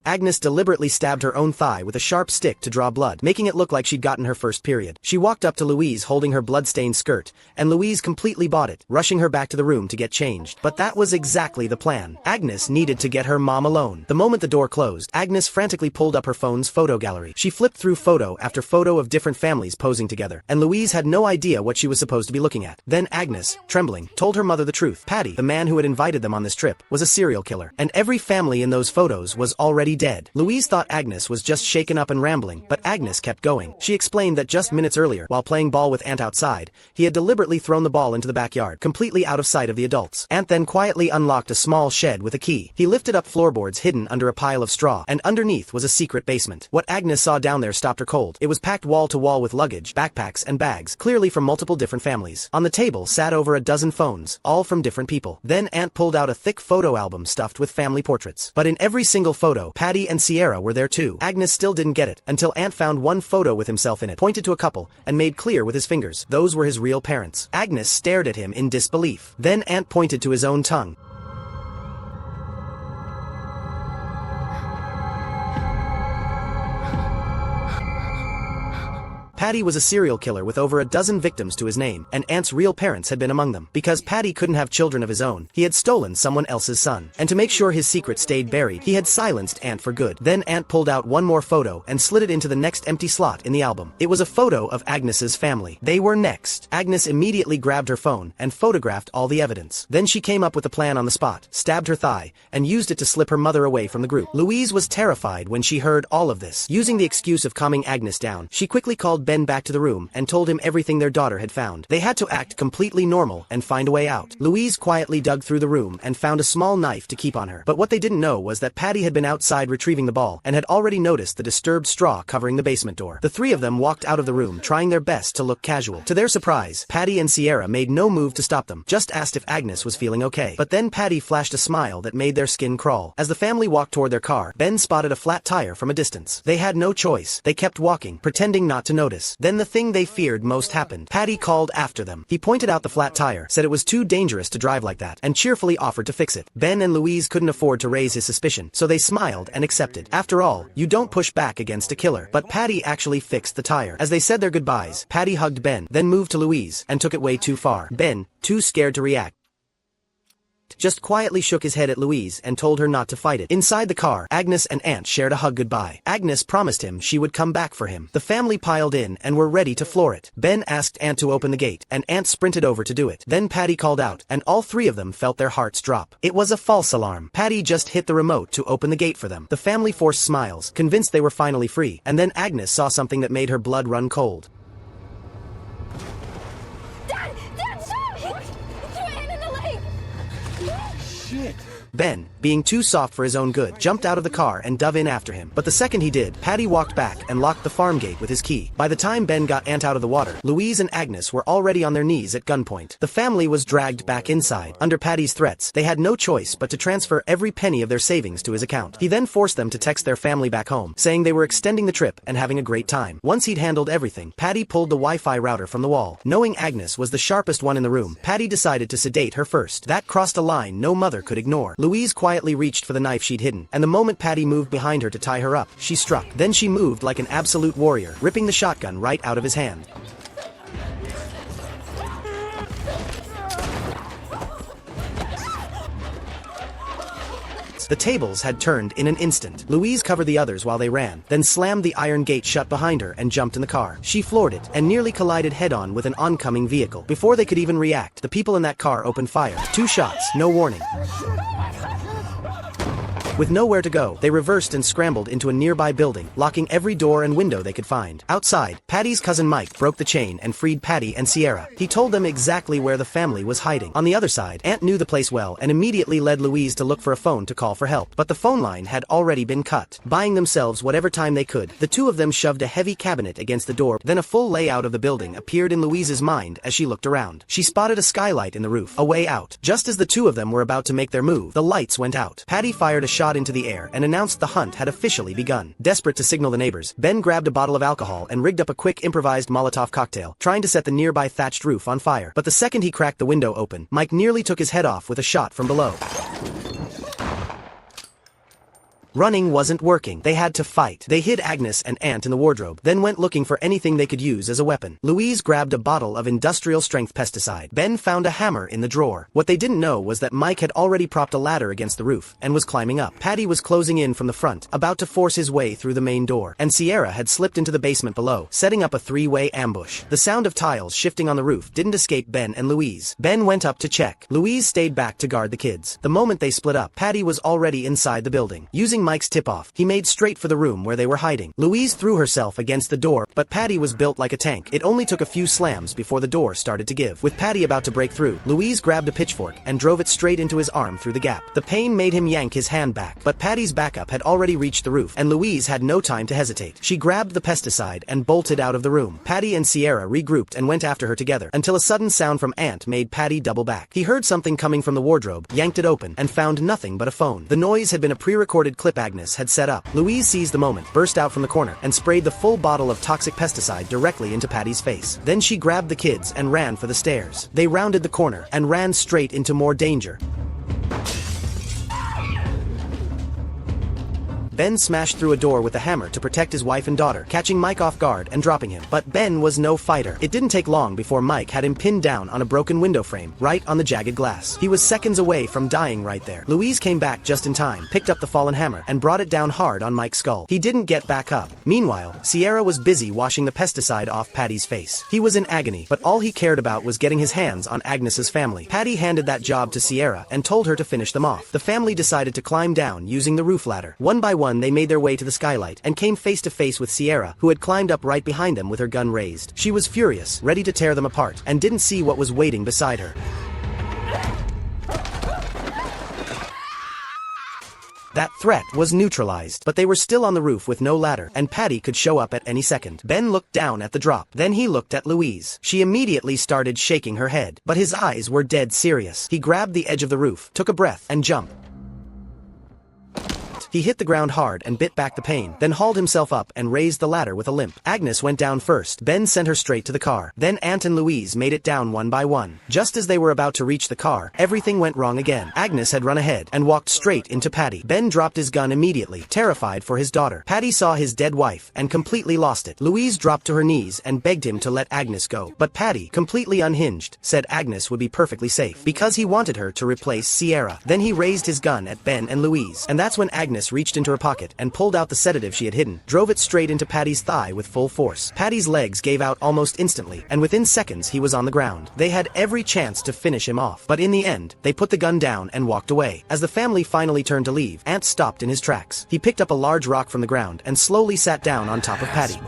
Agnes deliberately stabbed her own thigh with a sharp stick to draw blood, making it look like she'd gotten her first period. She walked up to Louise holding her blood-stained skirt, and Louise completely bought it, rushing her back to the room to get changed. But that was exactly the plan. Agnes needed to get her mom alone. The moment the door closed, Agnes frantically pulled up her phone's photo gallery. She flipped through photo after photo of different families posing together, and Louise had no idea what she was supposed to be looking at. Then Agnes, trembling, told her mother the truth. Patty, the man who had invited them on this trip, was a serial killer, and every family in those photos was already dead. Louise thought Agnes was just shaken up and rambling, but Agnes kept going. She explained that just minutes earlier, while playing ball with Aunt outside, he had deliberately thrown the ball into the backyard, completely out of sight of the adults. Aunt then quietly unlocked a small shed with a key. He lifted up floorboards hidden under a pile of straw, and underneath was a secret basement. What Agnes saw down there stopped her cold. It was packed wall to wall with luggage, backpacks, and bags, clearly from multiple different families. On the table sat over a dozen phones, all from different people. Then Aunt pulled out a thick photo album stuffed with family portraits. But in every single photo, Patty and Sierra were there too. Agnes still didn't get it, until Aunt found one photo with himself in it, pointed to a couple, and made clear with his fingers those were his real parents. Agnes stared at him in disbelief. Then Aunt pointed to his own tongue. Patty was a serial killer with over a dozen victims to his name, and Aunt's real parents had been among them. Because Patty couldn't have children of his own, he had stolen someone else's son. And to make sure his secret stayed buried, he had silenced Aunt for good. Then Aunt pulled out one more photo and slid it into the next empty slot in the album. It was a photo of Agnes's family. They were next. Agnes immediately grabbed her phone and photographed all the evidence. Then she came up with a plan on the spot, stabbed her thigh, and used it to slip her mother away from the group. Louise was terrified when she heard all of this. Using the excuse of calming Agnes down, she quickly called Ben back to the room and told him everything their daughter had found. They had to act completely normal and find a way out. Louise quietly dug through the room and found a small knife to keep on her. But what they didn't know was that Patty had been outside retrieving the ball and had already noticed the disturbed straw covering the basement door. The three of them walked out of the room trying their best to look casual. To their surprise, Patty and Sierra made no move to stop them, just asked if Agnes was feeling okay. But then Patty flashed a smile that made their skin crawl. As the family walked toward their car, Ben spotted a flat tire from a distance. They had no choice. They kept walking, pretending not to notice. Then the thing they feared most happened. Patty called after them. He pointed out the flat tire, said it was too dangerous to drive like that, and cheerfully offered to fix it. Ben and Louise couldn't afford to raise his suspicion, so they smiled and accepted. After all, you don't push back against a killer. But Patty actually fixed the tire. As they said their goodbyes, Patty hugged Ben, then moved to Louise, and took it way too far. Ben, too scared to react, just quietly shook his head at Louise and told her not to fight it. Inside the car, Agnes and Aunt shared a hug goodbye. Agnes promised him she would come back for him. The family piled in and were ready to floor it. Ben asked Aunt to open the gate, and Aunt sprinted over to do it. Then Patty called out, and all three of them felt their hearts drop. It was a false alarm. Patty just hit the remote to open the gate for them. The family forced smiles, convinced they were finally free, and then Agnes saw something that made her blood run cold. Dad! Dad, stop! He threw Anne in the lake! Shit. Ben, being too soft for his own good, jumped out of the car and dove in after him. But the second he did, Patty walked back and locked the farm gate with his key. By the time Ben got Aunt out of the water, Louise and Agnes were already on their knees at gunpoint. The family was dragged back inside. Under Patty's threats, they had no choice but to transfer every penny of their savings to his account. He then forced them to text their family back home, saying they were extending the trip and having a great time. Once he'd handled everything, Patty pulled the Wi-Fi router from the wall. Knowing Agnes was the sharpest one in the room, Patty decided to sedate her first. That crossed a line no mother could ignore. Louise quietly reached for the knife she'd hidden, and the moment Patty moved behind her to tie her up, she struck. Then she moved like an absolute warrior, ripping the shotgun right out of his hand. The tables had turned in an instant. Louise covered the others while they ran, then slammed the iron gate shut behind her and jumped in the car. She floored it and nearly collided head-on with an oncoming vehicle. Before they could even react, the people in that car opened fire. 2 shots, no warning. With nowhere to go, they reversed and scrambled into a nearby building, locking every door and window they could find. Outside, Patty's cousin Mike broke the chain and freed Patty and Sierra. He told them exactly where the family was hiding. On the other side, Aunt knew the place well and immediately led Louise to look for a phone to call for help. But the phone line had already been cut. Buying themselves whatever time they could, the two of them shoved a heavy cabinet against the door. Then a full layout of the building appeared in Louise's mind as she looked around. She spotted a skylight in the roof, a way out. Just as the two of them were about to make their move, the lights went out. Patty fired a shot into the air and announced the hunt had officially begun. Desperate to signal the neighbors, Ben grabbed a bottle of alcohol and rigged up a quick improvised Molotov cocktail, trying to set the nearby thatched roof on fire. But the second he cracked the window open, Mike nearly took his head off with a shot from below. Running wasn't working. They had to fight. They hid Agnes and Aunt in the wardrobe, then went looking for anything they could use as a weapon. Louise grabbed a bottle of industrial-strength pesticide. Ben found a hammer in the drawer. What they didn't know was that Mike had already propped a ladder against the roof and was climbing up. Patty was closing in from the front, about to force his way through the main door, and Sierra had slipped into the basement below, setting up a three-way ambush. The sound of tiles shifting on the roof didn't escape Ben and Louise. Ben went up to check. Louise stayed back to guard the kids. The moment they split up, Patty was already inside the building. Using Mike's tip-off, he made straight for the room where they were hiding. Louise threw herself against the door, but Patty was built like a tank. It only took a few slams before the door started to give. With Patty about to break through, Louise grabbed a pitchfork and drove it straight into his arm through the gap. The pain made him yank his hand back, but Patty's backup had already reached the roof, and Louise had no time to hesitate. She grabbed the pesticide and bolted out of the room. Patty and Sierra regrouped and went after her together, until a sudden sound from Aunt made Patty double back. He heard something coming from the wardrobe, yanked it open, and found nothing but a phone. The noise had been a pre-recorded clip Agnes had set up. Louise seized the moment, burst out from the corner, and sprayed the full bottle of toxic pesticide directly into Patty's face. Then she grabbed the kids and ran for the stairs. They rounded the corner and ran straight into more danger. Ben smashed through a door with a hammer to protect his wife and daughter, catching Mike off guard and dropping him. But Ben was no fighter. It didn't take long before Mike had him pinned down on a broken window frame, right on the jagged glass. He was seconds away from dying right there. Louise came back just in time, picked up the fallen hammer, and brought it down hard on Mike's skull. He didn't get back up. Meanwhile, Sierra was busy washing the pesticide off Patty's face. He was in agony, but all he cared about was getting his hands on Agnes's family. Patty handed that job to Sierra and told her to finish them off. The family decided to climb down using the roof ladder. One by one, they made their way to the skylight and came face to face with Sierra, who had climbed up right behind them with her gun raised. She was furious, ready to tear them apart, and didn't see what was waiting beside her. That threat was neutralized, but they were still on the roof with no ladder, and Patty could show up at any second. Ben looked down at the drop. Then he looked at Louise. She immediately started shaking her head, but his eyes were dead serious. He grabbed the edge of the roof, took a breath, and jumped. He hit the ground hard and bit back the pain, then hauled himself up and raised the ladder with a limp. Agnes went down first. Ben sent her straight to the car. Then Aunt and Louise made it down one by one. Just as they were about to reach the car, everything went wrong again. Agnes had run ahead and walked straight into Patty. Ben dropped his gun immediately, terrified for his daughter. Patty saw his dead wife and completely lost it. Louise dropped to her knees and begged him to let Agnes go. But Patty, completely unhinged, said Agnes would be perfectly safe, because he wanted her to replace Sierra. Then he raised his gun at Ben and Louise, and that's when Agnes reached into her pocket and pulled out the sedative she had hidden, drove it straight into Patty's thigh with full force. Patty's legs gave out almost instantly, and within seconds he was on the ground. They had every chance to finish him off, but in the end, they put the gun down and walked away. As the family finally turned to leave, Aunt stopped in his tracks. He picked up a large rock from the ground and slowly sat down on top of Patty.